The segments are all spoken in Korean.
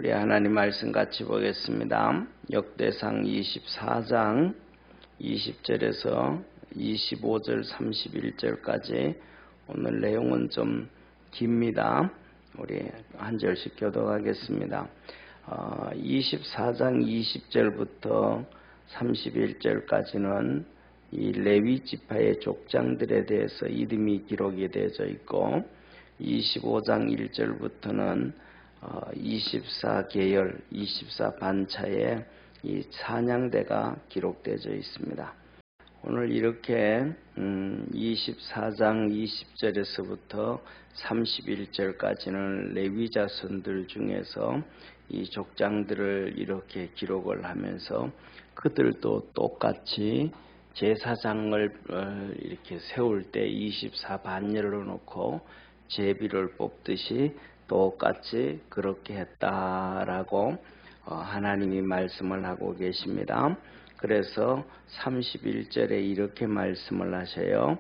우리 하나님 말씀 같이 보겠습니다. 역대상 24장 20절에서 25절 31절까지 오늘 내용은 좀 깁니다. 우리 한 절씩 교독하겠습니다. 24장 20절부터 31절까지는 이 레위 지파의 족장들에 대해서 이름이 기록이 되어져 있고 25장 1절부터는 24계열, 24반차의 이 찬양대가 기록되어 있습니다. 오늘 이렇게 24장 20절에서부터 31절까지는 레위 자손들 중에서 이 족장들을 이렇게 기록을 하면서 그들도 똑같이 제사장을 이렇게 세울 때 24반열로 놓고 제비를 뽑듯이 똑같이 그렇게 했다라고 하나님이 말씀을 하고 계십니다. 그래서 31절에 이렇게 말씀을 하셔요.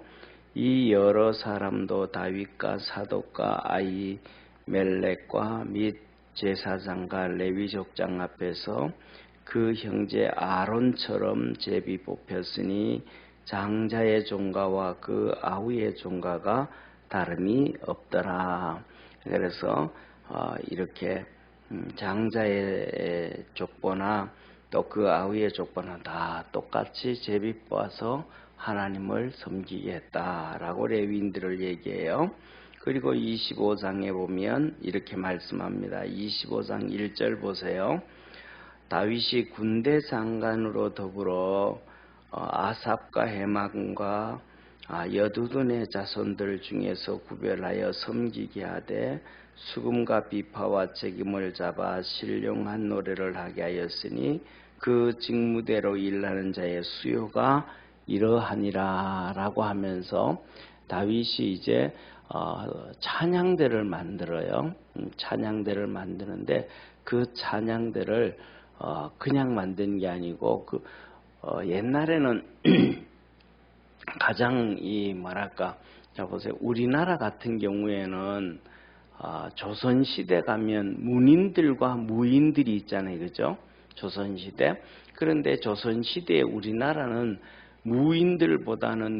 이 여러 사람도 다윗과 사독과 아히멜렉과 및 제사장과 레위 족장 앞에서 그 형제 아론처럼 제비 뽑혔으니 장자의 종가와 그 아우의 종가가 다름이 없더라. 그래서 이렇게 장자의 족보나 또 그 아우의 족보나 다 똑같이 제비 뽑아서 하나님을 섬기게 했다라고 레위인들을 얘기해요. 그리고 25장에 보면 이렇게 말씀합니다. 25장 1절 보세요. 다윗이 군대 장관으로 더불어 아삽과 헤만과 여두둔의 자손들 중에서 구별하여 섬기게 하되 수금과 비파와 책임을 잡아 신령한 노래를 하게 하였으니 그 직무대로 일하는 자의 수요가 이러하니라 라고 하면서 다윗이 이제 찬양대를 만들어요. 찬양대를 만드는데 그 찬양대를 그냥 만든 게 아니고 옛날에는 가장 자 보세요. 우리나라 같은 경우에는 조선시대 가면 문인들과 무인들이 있잖아요. 그죠? 조선시대. 그런데 조선시대에 우리나라는 무인들보다는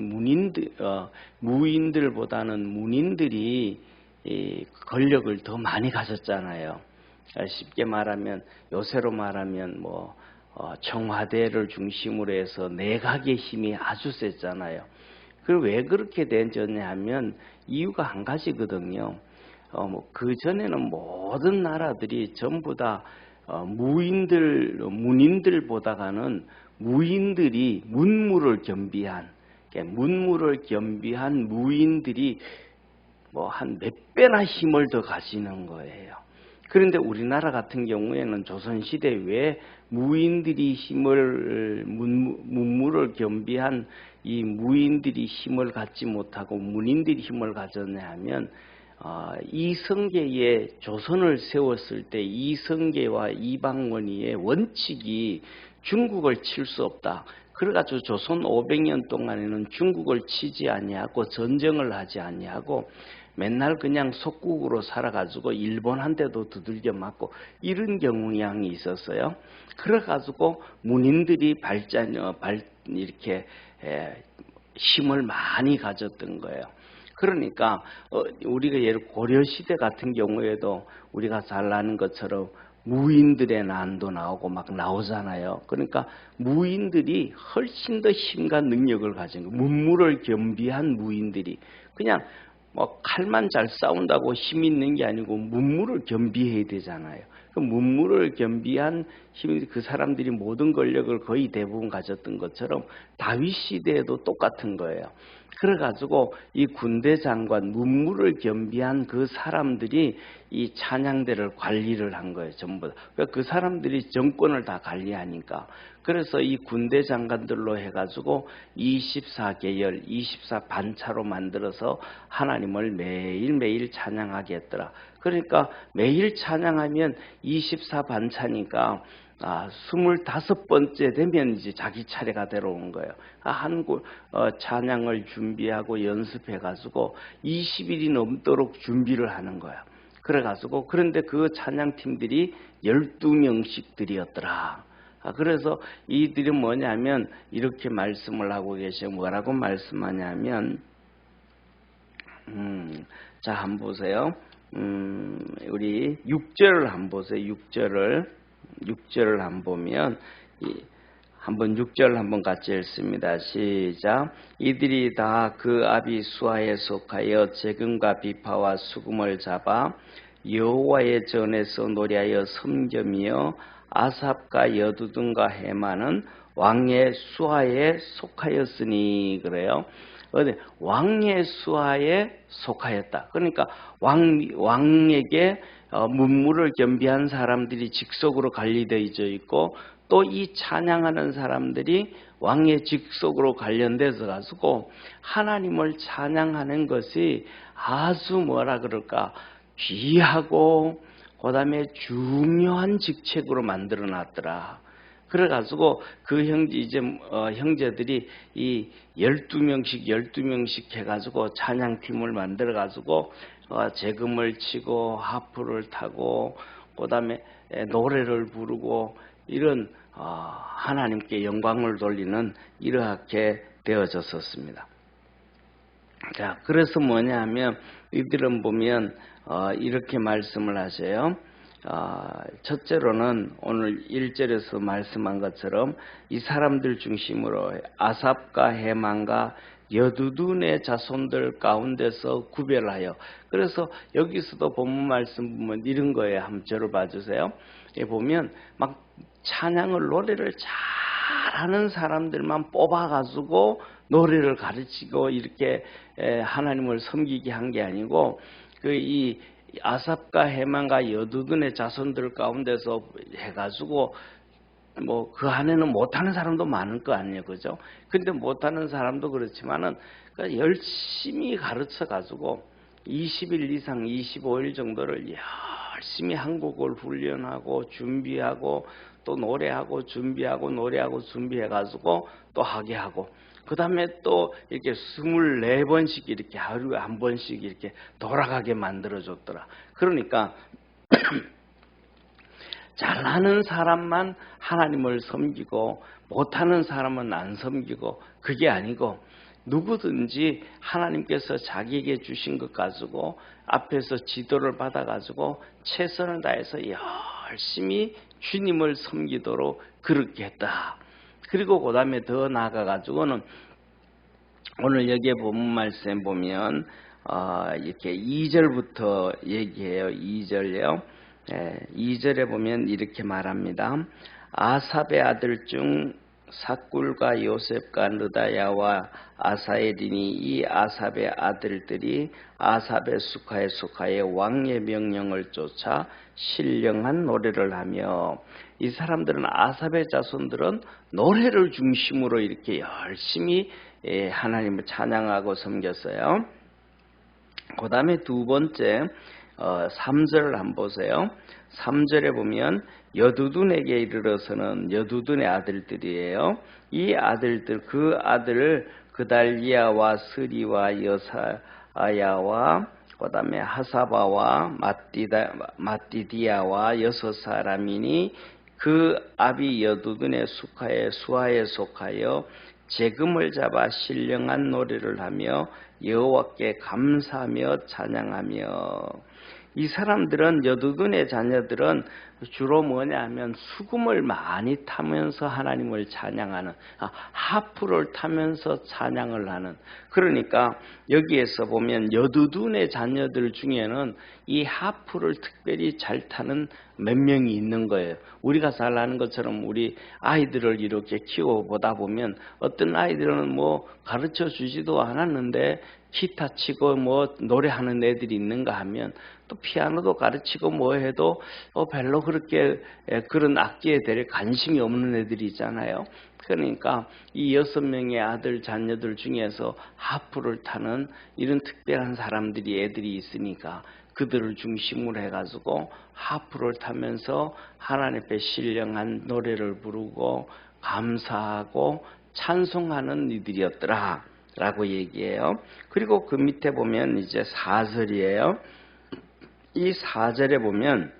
문인들이 이 권력을 더 많이 가졌잖아요. 쉽게 말하면 요새로 말하면 청와대를 중심으로 해서 내각의 힘이 아주 셌잖아요. 그리고 왜 그렇게 됐냐 하면 이유가 한 가지거든요. 그 전에는 모든 나라들이 전부 다 문인들보다는 무인들이 문무를 겸비한 무인들이 한 몇 배나 힘을 더 가지는 거예요. 그런데 우리나라 같은 경우에는 조선시대 왜 무인들이 문무를 겸비한 이 무인들이 힘을 갖지 못하고 문인들이 힘을 가졌냐 하면 이성계에 조선을 세웠을 때 이성계와 이방원이의 원칙이 중국을 칠 수 없다. 그래가지고 조선 500년 동안에는 중국을 치지 아니하고 전쟁을 하지 아니하고 맨날 그냥 속국으로 살아가지고 일본한테도 두들겨 맞고 이런 경향이 있었어요. 그래가지고 문인들이 이렇게 힘을 많이 가졌던 거예요. 그러니까 우리가 예를 고려시대 같은 경우에도 우리가 잘 아는 것처럼 무인들의 난도 나오고 막 나오잖아요. 그러니까 무인들이 훨씬 더 힘과 능력을 가진 거예요. 문무를 겸비한 무인들이 그냥 칼만 잘 싸운다고 힘 있는 게 아니고 문무를 겸비해야 되잖아요. 그 문무를 겸비한 힘, 그 사람들이 모든 권력을 거의 대부분 가졌던 것처럼 다윗 시대에도 똑같은 거예요. 그래가지고 이 군대 장관 문무를 겸비한 그 사람들이 이 찬양대를 관리를 한 거예요. 전부 다. 그 사람들이 정권을 다 관리하니까. 그래서 이 군대 장관들로 해가지고 24계열, 24반차로 만들어서 하나님을 매일매일 찬양하게 했더라. 그러니까 매일 찬양하면 24반차니까 25번째 되면 이제 자기 차례가 들어온 거예요. 찬양을 준비하고 연습해가지고 20일이 넘도록 준비를 하는 거예요. 그래가지고 그런데 그 찬양팀들이 12명씩들이었더라. 그래서 이들이 뭐냐면 이렇게 말씀을 하고 계셔. 뭐라고 말씀하냐면 자, 한번 보세요. 우리 6절을 한번 보세요. 6절을 한번 보면 한번 6절 한번 같이 읽습니다. 시작. 이들이 다 그 아비수아에 속하여 재금과 비파와 수금을 잡아 여호와의 전에서 노래하여 섬겨며 아삽과 여두둔과 해만은 왕의 수하에 속하였으니 그래요. 왕의 수하에 속하였다. 그러니까 왕에게 문무를 겸비한 사람들이 직속으로 관리되어 있고 또 이 찬양하는 사람들이 왕의 직속으로 관련돼서 가지고 하나님을 찬양하는 것이 아주 뭐라 그럴까 귀하고 그 다음에 중요한 직책으로 만들어 놨더라. 그래가지고 그 형제들이 이 12명씩 해가지고 찬양팀을 만들어가지고 재금을 치고 하프를 타고 그 다음에 노래를 부르고 이런 하나님께 영광을 돌리는 이렇게 되어졌었습니다. 자, 그래서 뭐냐면 이들은 보면 이렇게 말씀을 하세요. 첫째로는 오늘 1절에서 말씀한 것처럼 이 사람들 중심으로 아삽과 해만과 여두둔의 자손들 가운데서 구별하여, 그래서 여기서도 본문 말씀 보면 이런 거예요. 한번 저를 봐주세요. 보면 막 찬양을 노래를 잘하는 사람들만 뽑아가지고 노래를 가르치고 이렇게 하나님을 섬기게 한 게 아니고 이 아삽과 해만과 여두둔의 자손들 가운데서 해가지고 뭐 그 안에는 못하는 사람도 많을 거 아니에요, 그죠? 근데 못하는 사람도 그렇지만은 열심히 가르쳐 가지고 20일 이상 25일 정도를 열심히 한국어를 훈련하고 준비하고 또 노래하고 준비하고 노래하고 준비해 가지고 또 하게 하고 그 다음에 또 이렇게 24번씩 이렇게 하루에 한 번씩 이렇게 돌아가게 만들어줬더라. 그러니까 잘하는 사람만 하나님을 섬기고 못하는 사람은 안 섬기고 그게 아니고 누구든지 하나님께서 자기에게 주신 것 가지고 앞에서 지도를 받아가지고 최선을 다해서 열심히 주님을 섬기도록 그렇게 했다. 그리고 그 다음에 더 나아가가지고는 오늘 여기에 본문 말씀 보면 이렇게 2절부터 얘기해요. 2절이요. 2절에 보면 이렇게 말합니다. 아삽의 아들 중 삭굴과 요셉과 느다야와 아사엘이니 이 아삽의 아들들이 아삽의 수카에 속하여 왕의 명령을 쫓아 신령한 노래를 하며, 이 사람들은 아삽의 자손들은 노래를 중심으로 이렇게 열심히 하나님을 찬양하고 섬겼어요. 그 다음에 두 번째 3절을 한번 보세요. 3절에 보면 여두둔에게 이르러서는 여두둔의 아들들이에요. 이 아들들, 그 아들 그달리아와 스리와 여사야와 그 다음에 하사바와 마띠디아와 6사람이니 그 아비 여두둔의 수하에 속하여 재금을 잡아 신령한 노래를 하며 여호와께 감사하며 찬양하며. 이 사람들은 여두둔의 자녀들은 주로 뭐냐 하면 수금을 많이 타면서 하나님을 찬양하는, 하프를 타면서 찬양을 하는. 그러니까 여기에서 보면 여두둔의 자녀들 중에는 이 하프를 특별히 잘 타는 몇 명이 있는 거예요. 우리가 잘 아는 것처럼 우리 아이들을 이렇게 키워보다 보면 어떤 아이들은 뭐 가르쳐 주지도 않았는데 기타 치고 뭐 노래하는 애들이 있는가 하면 또 피아노도 가르치고 뭐 해도 별로 그렇게 그런 악기에 대해 관심이 없는 애들이 있잖아요. 그러니까 이 6명의 아들 자녀들 중에서 하프를 타는 이런 특별한 사람들이 애들이 있으니까 그들을 중심으로 해가지고 하프를 타면서 하나님 앞에 신령한 노래를 부르고 감사하고 찬송하는 이들이었더라 라고 얘기해요. 그리고 그 밑에 보면 이제 4절이에요. 이 4절에 보면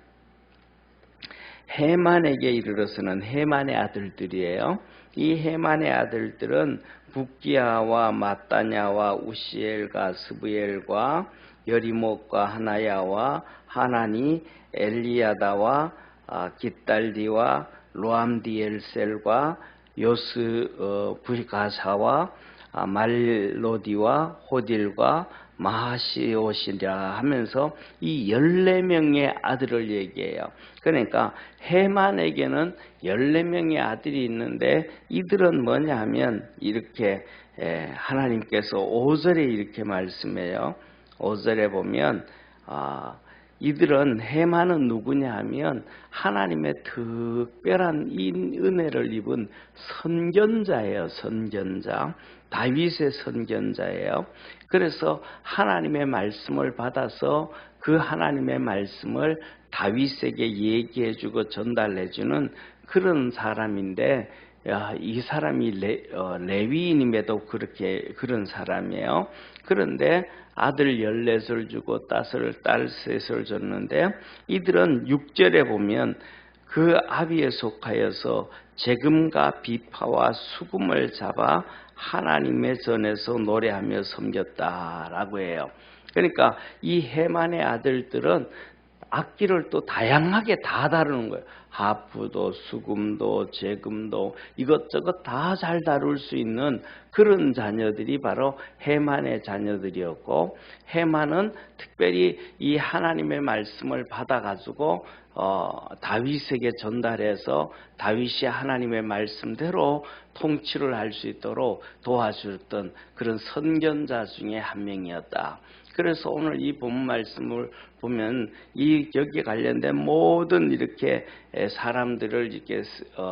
헤만에게 이르러서는 헤만의 아들들이에요. 이 헤만의 아들들은 북기야와 마따냐와 우시엘과 스부엘과 여리목과 하나야와 하나니 엘리야다와 깃달디와 로암디엘셀과 요스 부가사와 말로디와 호딜과 마하시옷이라 하면서 이 14명의 아들을 얘기해요. 그러니까 헤만에게는 14명의 아들이 있는데 이들은 뭐냐 하면 이렇게 하나님께서 5절에 이렇게 말씀해요. 5절에 보면 이들은 헤만은 누구냐 하면 하나님의 특별한 이 은혜를 입은 선견자예요. 선견자. 다윗의 선견자예요. 그래서 하나님의 말씀을 받아서 그 하나님의 말씀을 다윗에게 얘기해주고 전달해주는 그런 사람인데 이 사람이 레위인임에도 그런 사람이에요. 그런데 아들 14을 주고 딸 3을 줬는데 이들은 6절에 보면 그 아비에 속하여서 재금과 비파와 수금을 잡아 하나님의 전에서 노래하며 섬겼다라고 해요. 그러니까 이 헤만의 아들들은 악기를 또 다양하게 다 다루는 거예요. 하프도 수금도 재금도 이것저것 다 잘 다룰 수 있는 그런 자녀들이 바로 헤만의 자녀들이었고, 헤만은 특별히 이 하나님의 말씀을 받아가지고 다윗에게 전달해서 다윗이 하나님의 말씀대로 통치를 할 수 있도록 도와주었던 그런 선견자 중에 한 명이었다. 그래서 오늘 이 본문 말씀을 보면 여기에 관련된 모든 이렇게 사람들을 이렇게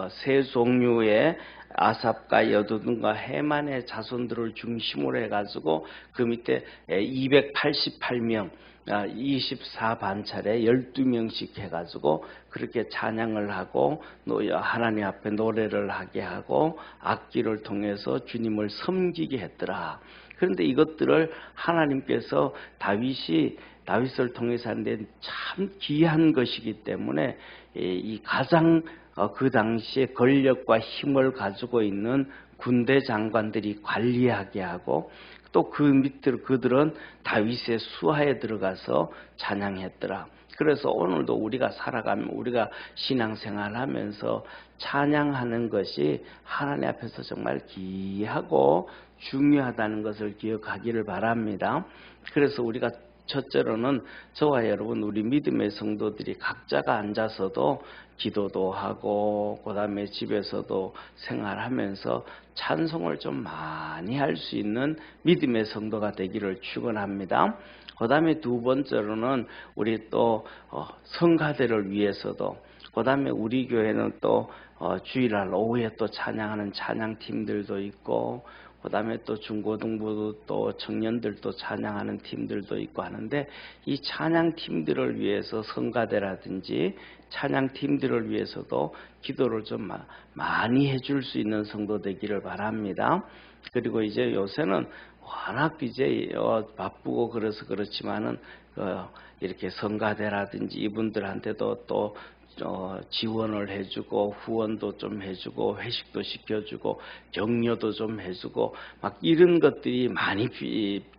세 종류의 아삽과 여두둔과 헤만의 자손들을 중심으로 해가지고 그 밑에 288명 24반차례 12명씩 해가지고 그렇게 찬양을 하고 하나님 앞에 노래를 하게 하고 악기를 통해서 주님을 섬기게 했더라. 그런데 이것들을 하나님께서 다윗을 통해서 하는데 참 귀한 것이기 때문에 이 가장 그 당시에 권력과 힘을 가지고 있는 군대 장관들이 관리하게 하고 또 그 밑으로 그들은 다윗의 수하에 들어가서 찬양했더라. 그래서 오늘도 우리가 살아가면 우리가 신앙생활하면서 찬양하는 것이 하나님 앞에서 정말 귀하고 중요하다는 것을 기억하기를 바랍니다. 그래서 우리가 첫째로는 저와 여러분 우리 믿음의 성도들이 각자가 앉아서도 기도도 하고 그 다음에 집에서도 생활하면서 찬송을 좀 많이 할 수 있는 믿음의 성도가 되기를 축원합니다. 그 다음에 두 번째로는 우리 또 성가대를 위해서도 그 다음에 우리 교회는 또 주일날 오후에 또 찬양하는 찬양팀들도 있고 그 다음에 또 중고등부 또 청년들도 찬양하는 팀들도 있고 하는데 이 찬양팀들을 위해서 성가대라든지 찬양팀들을 위해서도 기도를 좀 많이 해줄 수 있는 성도 되기를 바랍니다. 그리고 이제 요새는 워낙 이제 바쁘고 그래서 그렇지만은 이렇게 성가대라든지 이분들한테도 또 지원을 해주고 후원도 좀 해주고 회식도 시켜주고 격려도 좀 해주고 막 이런 것들이 많이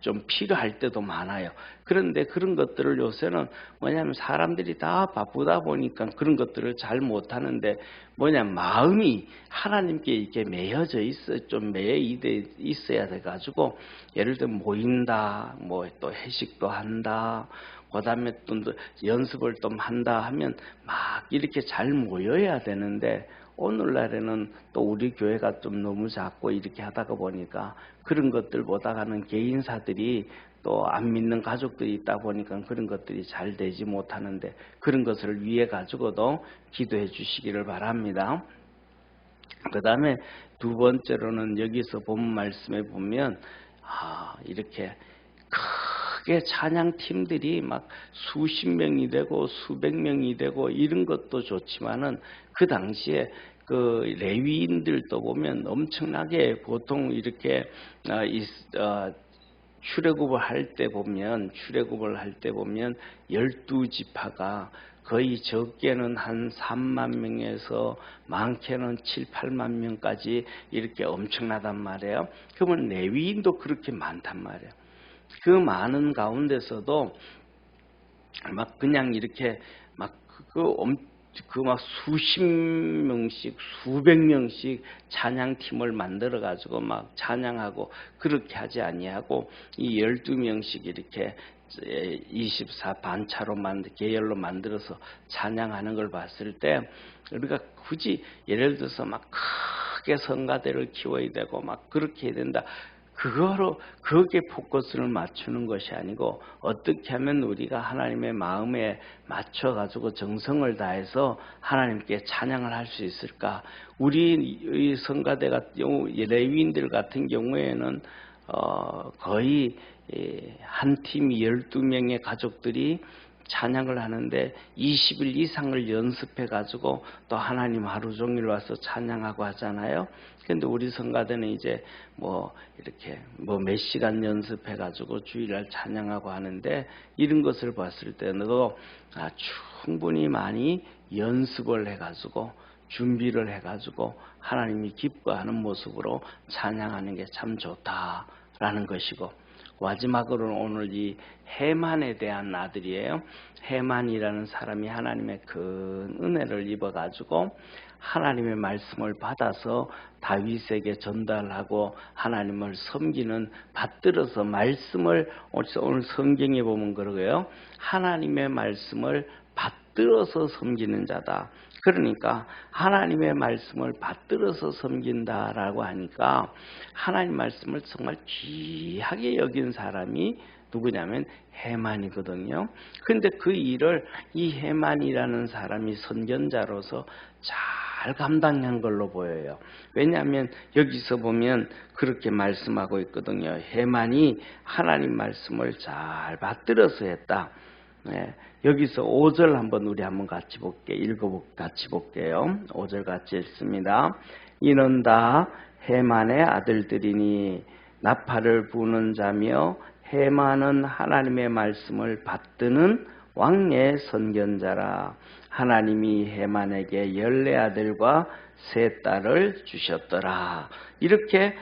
좀 필요할 때도 많아요. 그런데 그런 것들을 요새는 뭐냐면 사람들이 다 바쁘다 보니까 그런 것들을 잘 못하는데 마음이 하나님께 이렇게 매여져 있어 좀 있어야 돼가지고 예를 들면 모인다 또 회식도 한다 그 다음에 또 연습을 좀 한다 하면 막 이렇게 잘 모여야 되는데 오늘날에는 또 우리 교회가 좀 너무 작고 이렇게 하다가 보니까 그런 것들 보다가는 개인사들이 또 안 믿는 가족들이 있다 보니까 그런 것들이 잘 되지 못하는데 그런 것을 위해 가지고도 기도해 주시기를 바랍니다. 그 다음에 두 번째로는 여기서 본 말씀에 보면 이렇게 크게 찬양팀들이 막 수십 명이 되고 수백 명이 되고 이런 것도 좋지만은 그 당시에 그 레위인들도 보면 엄청나게 보통 이렇게 출애굽을 할 때 보면 12지파가 거의 적게는 한 3만 명에서 많게는 7, 8만 명까지 이렇게 엄청나단 말이에요. 그러면 레위인도 그렇게 많단 말이에요. 그 많은 가운데서도 막 그냥 이렇게 막 수십 명씩 수백 명씩 찬양팀을 만들어 가지고 막 찬양하고 그렇게 하지 아니하고 이 12명씩 이렇게 24 반차로 계열로 만들어서 찬양하는 걸 봤을 때 우리가 굳이 예를 들어서 막 크게 성가대를 키워야 되고 막 그렇게 해야 된다. 거기에 포커스를 맞추는 것이 아니고 어떻게 하면 우리가 하나님의 마음에 맞춰가지고 정성을 다해서 하나님께 찬양을 할 수 있을까? 우리 성가대 같은 경우, 레위인들 같은 경우에는 거의 한 팀 12명의 가족들이 찬양을 하는데 20일 이상을 연습해가지고 또 하나님 하루 종일 와서 찬양하고 하잖아요. 근데 우리 성가대는 이제 이렇게 몇 시간 연습해가지고 주일날 찬양하고 하는데 이런 것을 봤을 때도 충분히 많이 연습을 해가지고 준비를 해가지고 하나님이 기뻐하는 모습으로 찬양하는 게 참 좋다라는 것이고 마지막으로는 오늘 이 해만에 대한 아들이에요. 해만이라는 사람이 하나님의 큰 은혜를 입어가지고 하나님의 말씀을 받아서 다윗에게 전달하고 하나님을 섬기는 받들어서 말씀을 오늘 성경에 보면 그러고요. 하나님의 말씀을 받들어서 섬기는 자다. 그러니까 하나님의 말씀을 받들어서 섬긴다라고 하니까 하나님 말씀을 정말 귀하게 여긴 사람이 누구냐면 해만이거든요. 그런데 그 일을 이 해만이라는 사람이 선견자로서 잘 감당한 걸로 보여요. 왜냐하면 여기서 보면 그렇게 말씀하고 있거든요. 해만이 하나님 말씀을 잘 받들어서 했다. 네, 여기서 5절 우리 한번 같이 같이 볼게요. 5절 같이 읽습니다. 이는 다 해만의 아들들이니 나팔을 부는 자며 해만은 하나님의 말씀을 받드는 왕의 선견자라. 하나님이 해만에게 14아들과 3딸을 주셨더라. 이렇게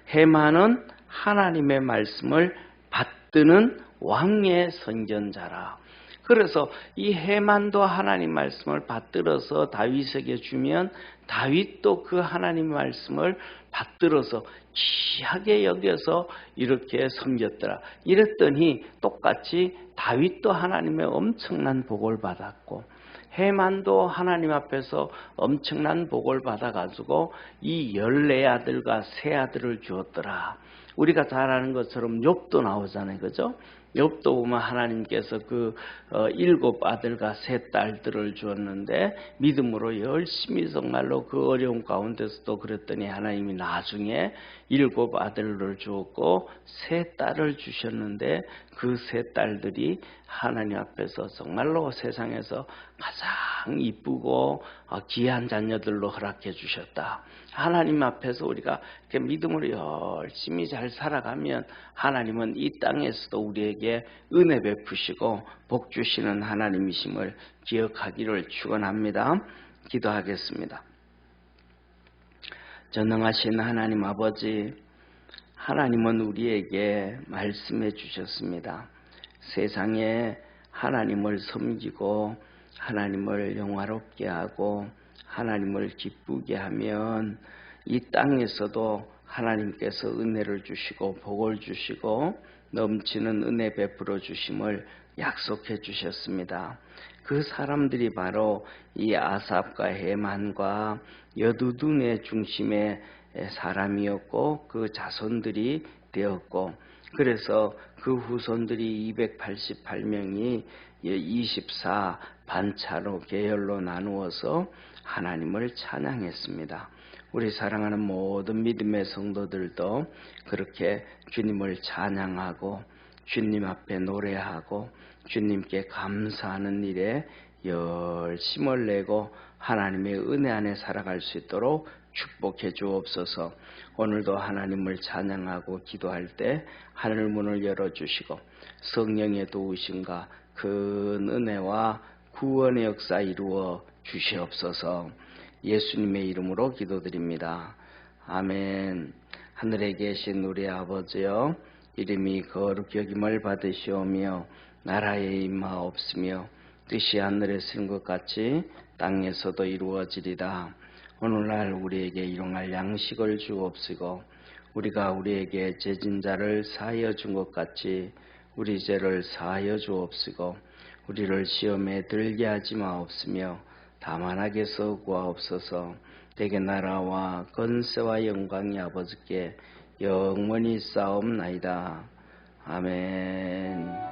해만은 하나님의 말씀을 받드는 왕의 선견자라. 그래서 이 해만도 하나님 말씀을 받들어서 다윗에게 주면 다윗도 그 하나님 말씀을 받들어서 귀하게 여겨서 이렇게 섬겼더라. 이랬더니 똑같이 다윗도 하나님의 엄청난 복을 받았고 해만도 하나님 앞에서 엄청난 복을 받아가지고 이 14아들과 3아들을 주었더라. 우리가 잘 아는 것처럼 욥도 나오잖아요. 그죠? 욥도 보면 하나님께서 7아들과 3딸들을 주었는데 믿음으로 열심히 정말로 그 어려운 가운데서도 그랬더니 하나님이 나중에 7아들을 주었고 3딸을 주셨는데 그 3딸들이 하나님 앞에서 정말로 세상에서 가장 이쁘고 귀한 자녀들로 허락해 주셨다. 하나님 앞에서 우리가 이렇게 믿음으로 열심히 잘 살아가면 하나님은 이 땅에서도 우리에게 은혜 베푸시고 복 주시는 하나님이심을 기억하기를 축원합니다. 기도하겠습니다. 전능하신 하나님 아버지, 하나님은 우리에게 말씀해 주셨습니다. 세상에 하나님을 섬기고 하나님을 영화롭게 하고 하나님을 기쁘게 하면 이 땅에서도 하나님께서 은혜를 주시고 복을 주시고 넘치는 은혜 베풀어 주심을 약속해 주셨습니다. 그 사람들이 바로 이 아삽과 해만과 여두둔의 중심의 사람이었고 그 자손들이 되었고 그래서 그 후손들이 288명이 24 반차로 계열로 나누어서 하나님을 찬양했습니다. 우리 사랑하는 모든 믿음의 성도들도 그렇게 주님을 찬양하고 주님 앞에 노래하고 주님께 감사하는 일에 열심을 내고 하나님의 은혜 안에 살아갈 수 있도록 축복해 주옵소서. 오늘도 하나님을 찬양하고 기도할 때 하늘 문을 열어주시고 성령의 도우심과 큰 은혜와 구원의 역사 이루어 주시옵소서. 예수님의 이름으로 기도드립니다. 아멘. 하늘에 계신 우리 아버지여, 이름이 거룩히 여김을 받으시오며 나라의 임하옵시며 뜻이 하늘에서 이룬 것 같이 땅에서도 이루어지리라. 오늘날 우리에게 일용할 양식을 주옵시고 우리가 우리에게 죄진 자를 사하여 준 것 같이 우리 죄를 사하여 주옵시고 우리를 시험에 들게 하지 마옵시며 다만 악에서 구하옵소서. 대개 나라와 권세와 영광이 아버지께 영원히 싸움나이다. 아멘.